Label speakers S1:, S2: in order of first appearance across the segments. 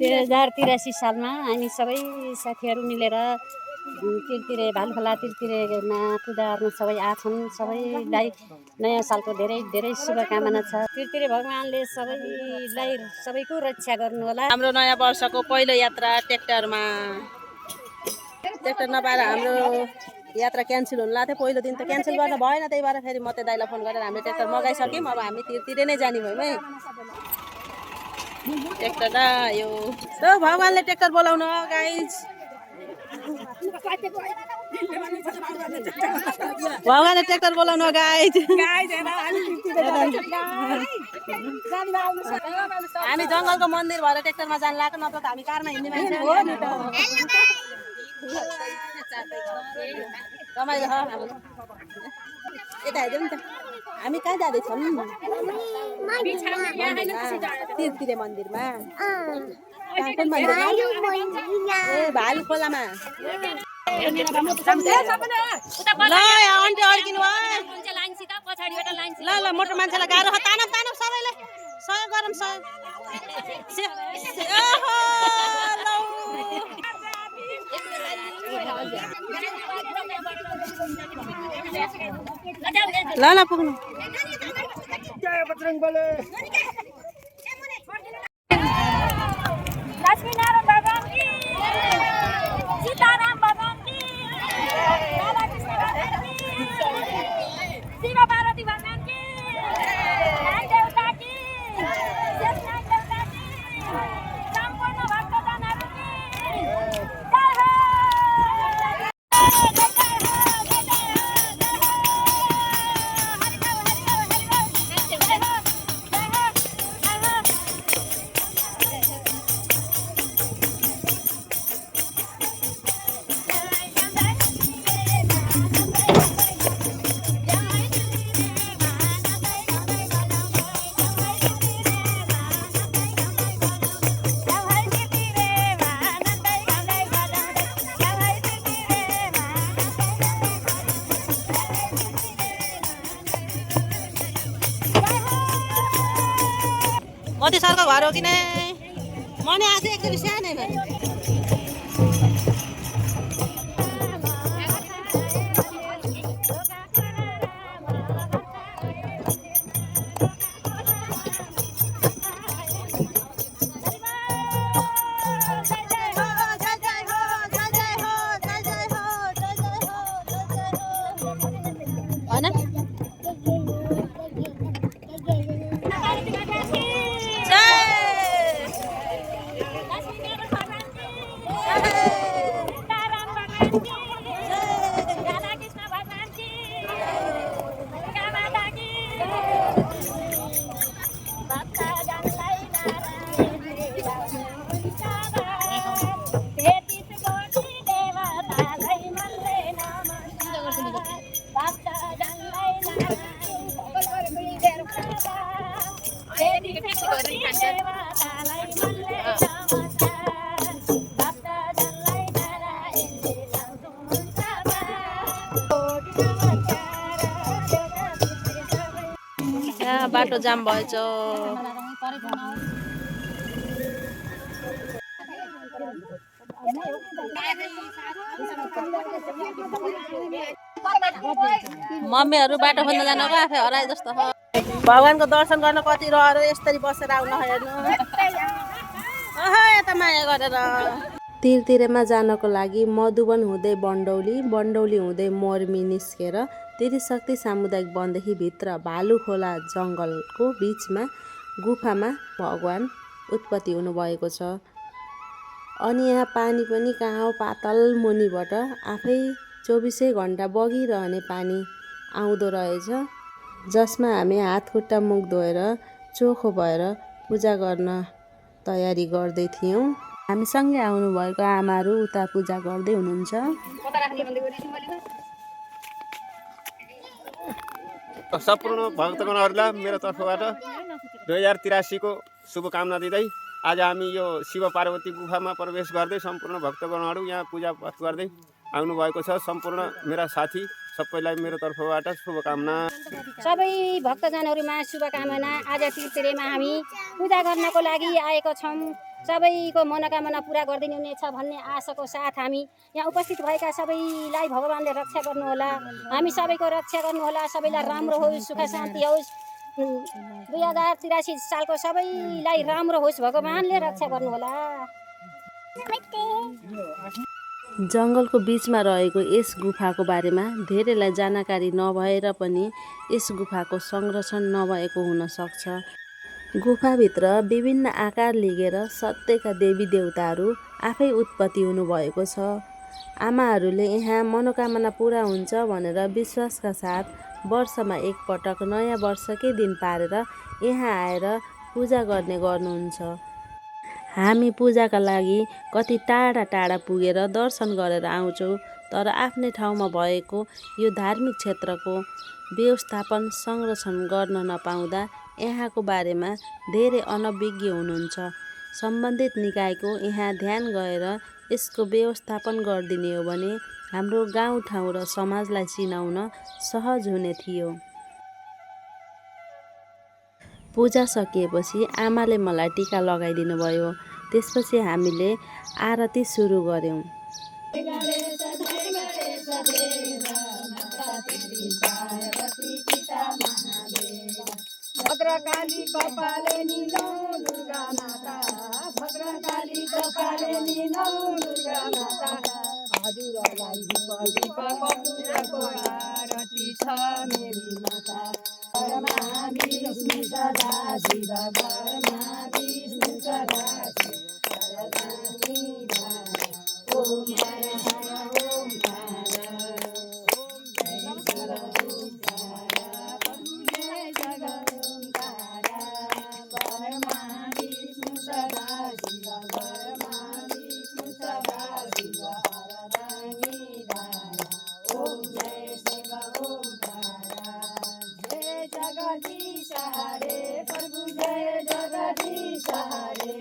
S1: 2083 सालमा हामी सबै साथीहरू मिलेर तिरतिरे भालुखोला तिरतिरेमा पूजा गर्न सबै आछन्। सबैलाई नयाँ सालको धेरै धेरै शुभकामना छ। तिरतिरे भगवानले सबैलाई सबैको रक्षा गर्नु होला।
S2: हाम्रो नयाँ वर्षको पहिलो यात्रा ट्र्याक्टरमा। ट्र्याक्टर नपाएर हाम्रो यात्रा क्यान्सल हुन लाग्थ्यो। पहिलो दिन त क्यान्सल गर्न भएन, त्यही भएर फेरि म त दाइलाई फोन गरेर हामीले ट्र्याक्टर मगाइसक्यौँ। अब हामी तिरतिरे नै जाने भयौँ है। ट्र्याक्टर आयो। भगवानले ट्र्याक्टर बोलाउनु हो गाइज। भगवानले ट्र्याक्टर बोलाउनु हो गाइज। हामी जङ्गलको मन्दिर भएर ट्र्याक्टरमा जानु लाग्यो, नत्र त हामी कारमा हिँड्ने मान्छे हो नि त। रमाइलो छ। यता हेर्दै नि त हामी कहाँ जाँदैछौँ? तिरतिरे मन्दिरमा। कुन मन्दिर? ए भालुखोलामा। ल आन्टी अड्किनु भयो। ल ल मोटो मान्छेलाई गाह्रो छ। तानम तानम सबैलाई सहयोग गरौँ सहयोग। ल ल पुग्नु।
S3: लक्ष्मीनारायण भगवान की, सीताराम भगवान की, राधा कृष्ण भगवान की, शिव पार्वती भगवान की, नाग देवता की, शेषनाग देवता की, सम्पूर्ण भक्तजनहरू की जय हो।
S2: मोदी सरको घर हो कि नै? म नि आज एकचोटि सानै भयो। बाटो जाम भएछ। मम्मीहरू बाटो खोज्न जानको आफै हराए जस्तो छ। भगवानको दर्शन गर्न कति रहर यसरी बसेर आउन हेर्नु। यता माया गरेर तिरतिरेमा जानको लागि मधुवन हुँदै बन्डौली, बन्डौली हुँदै मोर्मी निस्केर त्रिशक्ति सामुदायिक वनदेखि भित्र भालुखोला जङ्गलको बिचमा गुफामा भगवान उत्पत्ति हुनुभएको छ। अनि यहाँ पानी पनि कहाँ पातल मुनिबाट आफै 24 घण्टा बगिरहने पानी आउँदो रहेछ, जसमा हामी हात खुट्टा मुख धोएर चोखो भएर पूजा गर्न तयारी गर्दै थियौँ। हामीसँगै आउनुभएको आमाहरू उता पूजा गर्दै हुनुहुन्छ।
S4: सम्पूर्ण भक्तगणहरूलाई मेरो तर्फबाट 2083 को शुभकामना दिँदै आज हामी यो शिव पार्वती गुफामा प्रवेश गर्दै सम्पूर्ण भक्तगणहरू यहाँ पूजापाठ गर्दै आउनुभएको छ। सम्पूर्ण मेरा साथी सबैलाई मेरो तर्फबाट शुभकामना।
S1: सबै भक्तजनहरूमा शुभकामना। आज तिरतिरेमा हामी पूजा गर्नको लागि आएको छौँ। सबैको मनोकामना पुरा गरिदिनु हुनेछ भन्ने आशाको साथ हामी यहाँ उपस्थित भएका सबैलाई भगवान्ले रक्षा गर्नुहोला। हामी सबैको रक्षा गर्नुहोला। सबैलाई राम्रो होस्, सुख शान्ति होस्। 2083 सालको सबैलाई राम्रो होस्, भगवान्ले रक्षा गर्नुहोला।
S2: जङ्गलको बिचमा रहेको यस गुफाको बारेमा धेरैलाई जानकारी नभएर पनि यस गुफाको संरक्षण नभएको हुन सक्छ। गुफाभित्र विभिन्न आकार लिएर सत्यका देवी देवताहरू आफै उत्पत्ति हुनुभएको छ। आमाहरूले यहाँ मनोकामना पुरा हुन्छ भनेर विश्वासका साथ वर्षमा एकपटक नयाँ वर्षकै दिन पारेर यहाँ आएर पूजा गर्ने गर्नुहुन्छ। हामी पूजाका लागि कति टाढा टाढा पुगेर दर्शन गरेर आउँछौँ, तर आफ्नै ठाउँमा भएको यो धार्मिक क्षेत्रको व्यवस्थापन संरक्षण गर्न नपाउँदा यहाँको बारेमा धेरै अनभिज्ञ हुनुहुन्छ। सम्बन्धित निकायको यहाँ ध्यान गएर यसको व्यवस्थापन गरिदिने हो भने हाम्रो गाउँठाउँ र समाजलाई चिनाउन सहज हुने थियो। पूजा सकिएपछि आमाले मलाई टीका लगाइदिनु भयो। त्यसपछि हामीले आरती सुरु गऱ्यौँ।
S3: भद्रकाली कपाले नीलौ दुर्गा माता, भद्रकाली कपाले नीलौ दुर्गा माता, हजुरलाई दीप कपुरको आरती छ मेरी माता। घरमा विष्णु सदा शिव, घरमा विष्णु सदा शिव, ओम हर हर ओम हर, ओम जय शिव ओम हर, प्रभु जय जगत ओंकार। घरमा विष्णु सदा शिव, घरमा विष्णु सदा शिव, हरदानी दारा, ओम जय शिव ओम हर। जय जगदीश हरे, प्रभु जय जगदीश हरे,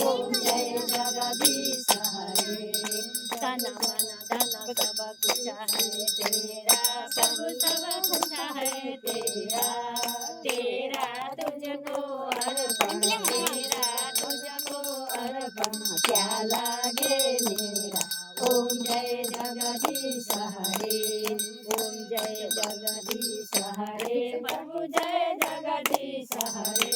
S3: ओम जय जगदीश हरे। तना मन धन सब कुछ है तेरा, सब कुछ है तेरा, तेरा तुझको अर्पण, तेरा तुझको अर्पण, क्या लागे मेरा। ओम जय जगदीश हरे, ओम जय जगदीश हरे, प्रभु जय जगदीश हरे।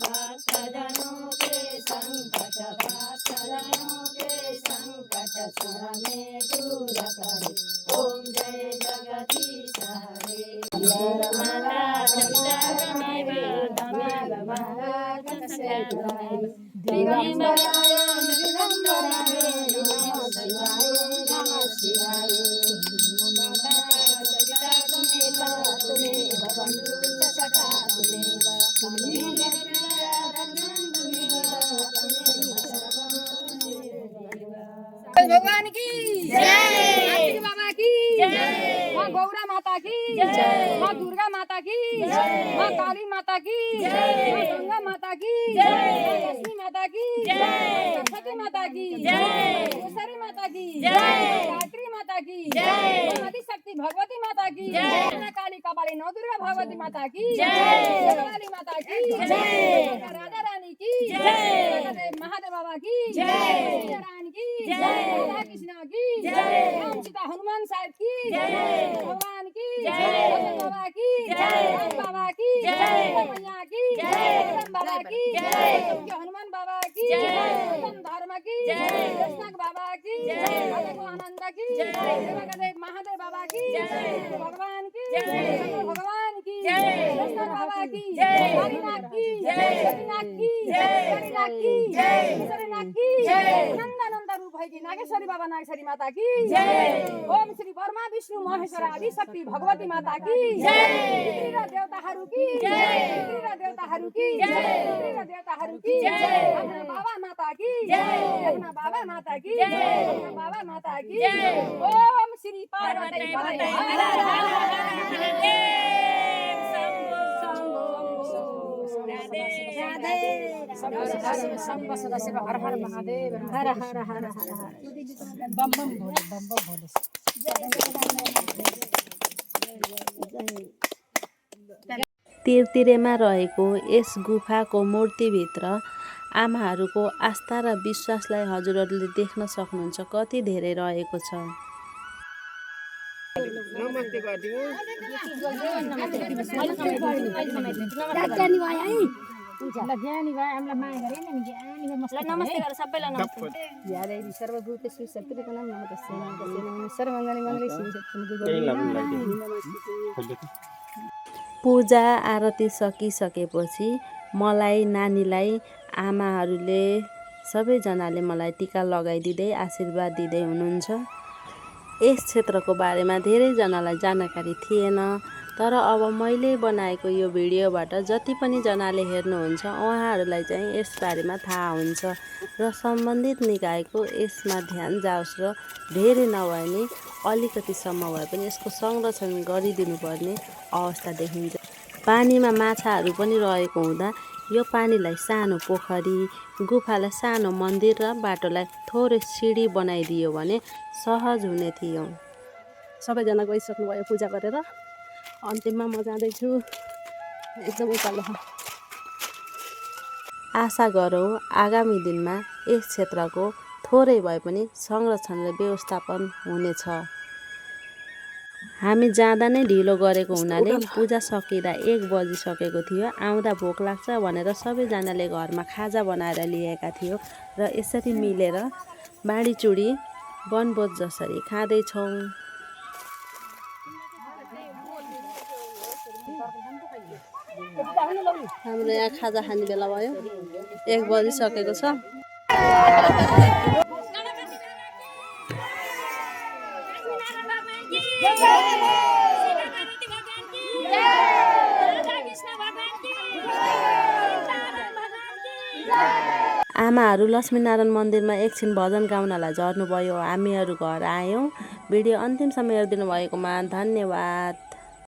S3: भक्तजनों के संकट, भक्तजनों के संकट क्षण में दूर करे। ओम जय जगदीश हरे। माता पिता तमेव तमेव माता तस्मै दिगंबराय दिगंबराय नमः शिवाय नमः शिवाय। माता पिता तमेव तमेव बंधु सखा तमेव तमेव भगवान की जय, बाबा की जय, माँ गौरा माता की जय, माँ दुर्गा माता की जय, माँ काली माता की जय, माँ गंगा माता की जय, लक्ष्मी माता की जय, सरस्वती माता की जय, केसरी माता की जय, गायत्री माता की जय, आदि शक्ति भगवती माता की जय, काली कपाली नौ दुर्गा भगवती माता की जय, काली माता की जय, राधा रानी की जय, महादेव बाबा की जय, रानी की जय, राधा कृष्ण की जय, राम सीता हनुमान साहब की जय, भगवान की जय, बाबा की जय, बाबा की जय, मैया की बाबा की जय, हनुमान बाबा की जय, धर्म की जय, कृष्ण बाबा की जय, आनंद की जय, महादेव बाबा की जय, भगवान की जय, भगवान की जय, कृष्ण बाबा की जय, हरिनाथ की जय, हरिनाथ की जय, हरिनाथ की जय, हरिनाथ की जय, नंद नंद रूप है की नागेश्वरी बाबा नागेश्वरी माता की जय, ओम श्री ब्रह्मा विष्णु महेश्वर आदि शक्ति भगवती माता की जय, पितृ र देवताहरू की जय, पितृ र देवताहरू की जय, पितृ र देवताहरू की जय, अपना बाबा माता की जय, अपना बाबा माता की जय, अपना बाबा माता की जय, ओम श्री पार्वती पतये हर हर महादेव शंभो राधे शंभो सदाशिव हर हर महादेव हर हर हर हर हर बम बम भोले
S2: तिरतिरेमा रहेको यस गुफाको मूर्तिभित्र आमाहरूको आस्था र विश्वासलाई हजुरहरूले देख्न सक्नुहुन्छ कति धेरै रहेको छ।
S4: नमस्ते गरिदिनु।
S1: नमस्ते गर सबैलाई नमस्ते।
S3: यादेवी सर्वभूतेषु शत्रुघ्नं नमस्तस्यै नमस्तस्यै सर्वमङ्गले मङ्गले
S4: केही लाग्दैन।
S2: पूजा आरती सकिसकेपछि मलाई नानीलाई आमाहरूले सबैजनाले मलाई टिका लगाइदिँदै आशीर्वाद दिँदै हुनुहुन्छ। यस क्षेत्रको बारेमा धेरैजनालाई जानकारी थिएन, तर अब मैले बनाएको यो भिडियोबाट जति पनि जनाले हेर्नुहुन्छ उहाँहरूलाई चाहिँ यस बारेमा थाहा हुन्छ र सम्बन्धित निकायको यसमा ध्यान जाओस् र धेरै नभए नि अलिकतिसम्म भए पनि यसको संरक्षण गरिदिनु पर्ने अवस्था देखिन्छ। पानीमा माछाहरू पनि रहेको हुँदा यो पानीलाई सानो पोखरी, गुफालाई सानो मन्दिर र बाटोलाई थोरै सिडी बनाइदियो भने सहज हुने थियो।
S1: सबैजना गइसक्नुभयो पूजा गरेर, अन्तिममा म जाँदैछु एकदम उकालो।
S2: आशा गरौँ आगामी दिनमा यस क्षेत्रको थोरै भए पनि संरक्षण र व्यवस्थापन हुनेछ। हामी जाँदा नै ढिलो गरेको हुनाले पूजा सकिँदा 1 बजिसकेको थियो। आउँदा भोक लाग्छ भनेर सबैजनाले घरमा खाजा बनाएर लिएका थियो र यसरी मिलेर बाँडीचुडी वनभोज जसरी खाँदैछौँ।
S1: हाम्रो यहाँ खाजा खाने बेला भयो, 1 बजिसकेको छ।
S2: आमाहरू लक्ष्मीनारायण मन्दिरमा एकछिन भजन गाउनलाई झर्नुभयो। हामीहरू घर आयौँ। भिडियो अन्तिमसम्म हेरिदिनु भएकोमा धन्यवाद।